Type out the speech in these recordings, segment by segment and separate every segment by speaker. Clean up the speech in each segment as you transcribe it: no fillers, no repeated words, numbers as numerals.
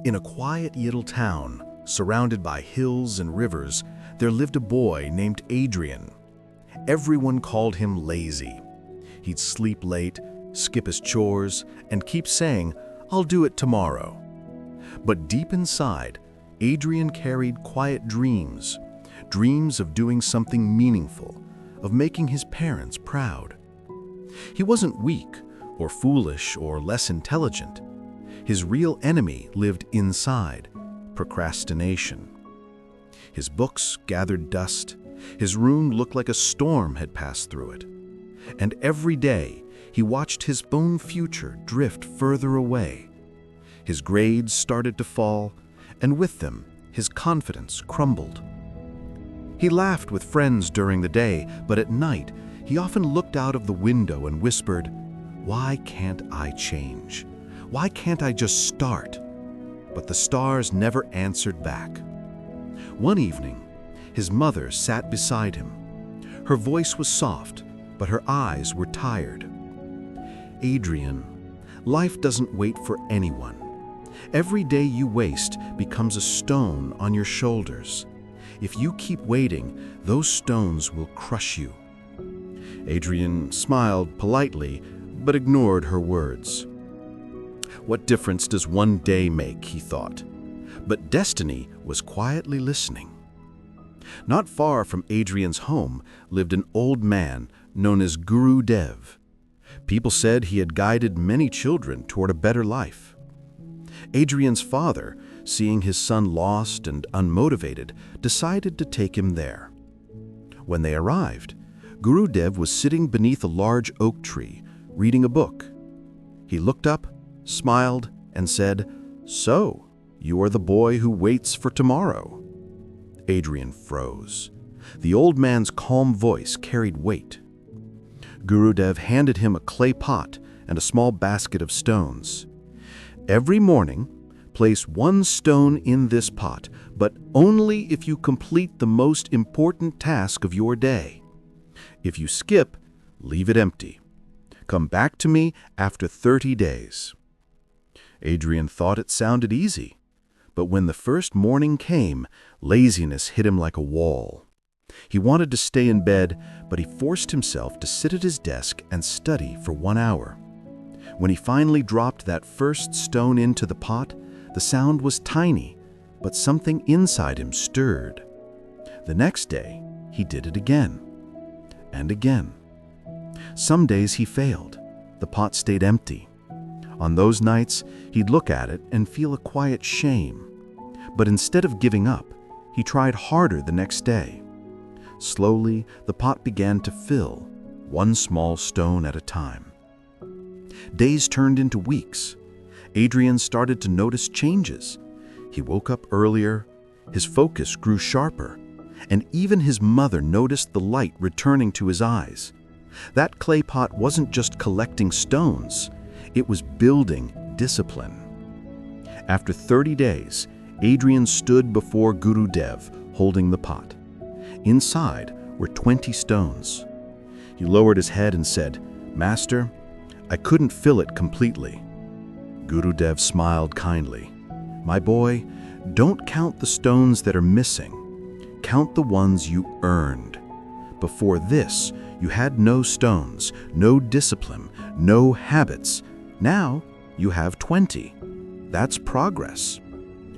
Speaker 1: In a quiet little town, surrounded by hills and rivers, there lived a boy named Adrian. Everyone called him lazy. He'd sleep late, skip his chores, and keep saying, "I'll do it tomorrow." But deep inside, Adrian carried quiet dreams of doing something meaningful, of making his parents proud. He wasn't weak or foolish or less intelligent. His real enemy lived inside: procrastination. His books gathered dust. His room looked like a storm had passed through it. And every day, he watched his own future drift further away. His grades started to fall, and with them, his confidence crumbled. He laughed with friends during the day, but at night, he often looked out of the window and whispered, "Why can't I change? Why can't I just start?" But the stars never answered back. One evening, his mother sat beside him. Her voice was soft, but her eyes were tired. "Adrian, life doesn't wait for anyone. Every day you waste becomes a stone on your shoulders. If you keep waiting, those stones will crush you." Adrian smiled politely, but ignored her words. What difference does one day make, he thought. But destiny was quietly listening. Not far from Adrian's home lived an old man known as Guru Dev. People said he had guided many children toward a better life. Adrian's father, seeing his son lost and unmotivated, decided to take him there. When they arrived, Guru Dev was sitting beneath a large oak tree, reading a book. He looked up, smiled, and said, "So, you are the boy who waits for tomorrow." Adrian froze. The old man's calm voice carried weight. Gurudev handed him a clay pot and a small basket of stones. "Every morning, place one stone in this pot, but only if you complete the most important task of your day. If you skip, leave it empty. Come back to me after 30 days. Adrian thought it sounded easy, but when the first morning came, laziness hit him like a wall. He wanted to stay in bed, but he forced himself to sit at his desk and study for 1 hour. When he finally dropped that first stone into the pot, the sound was tiny, but something inside him stirred. The next day, he did it again, and again. Some days he failed. The pot stayed empty. On those nights, he'd look at it and feel a quiet shame. But instead of giving up, he tried harder the next day. Slowly, the pot began to fill, one small stone at a time. Days turned into weeks. Adrian started to notice changes. He woke up earlier, his focus grew sharper, and even his mother noticed the light returning to his eyes. That clay pot wasn't just collecting stones, it was building discipline. After 30 days, Adrian stood before Gurudev, holding the pot. Inside were 20 stones. He lowered his head and said, "Master, I couldn't fill it completely." Gurudev smiled kindly. "My boy, don't count the stones that are missing. Count the ones you earned. Before this, you had no stones, no discipline, no habits. Now you have 20. That's progress.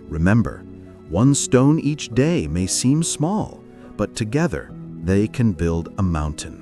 Speaker 1: Remember, one stone each day may seem small, but together they can build a mountain."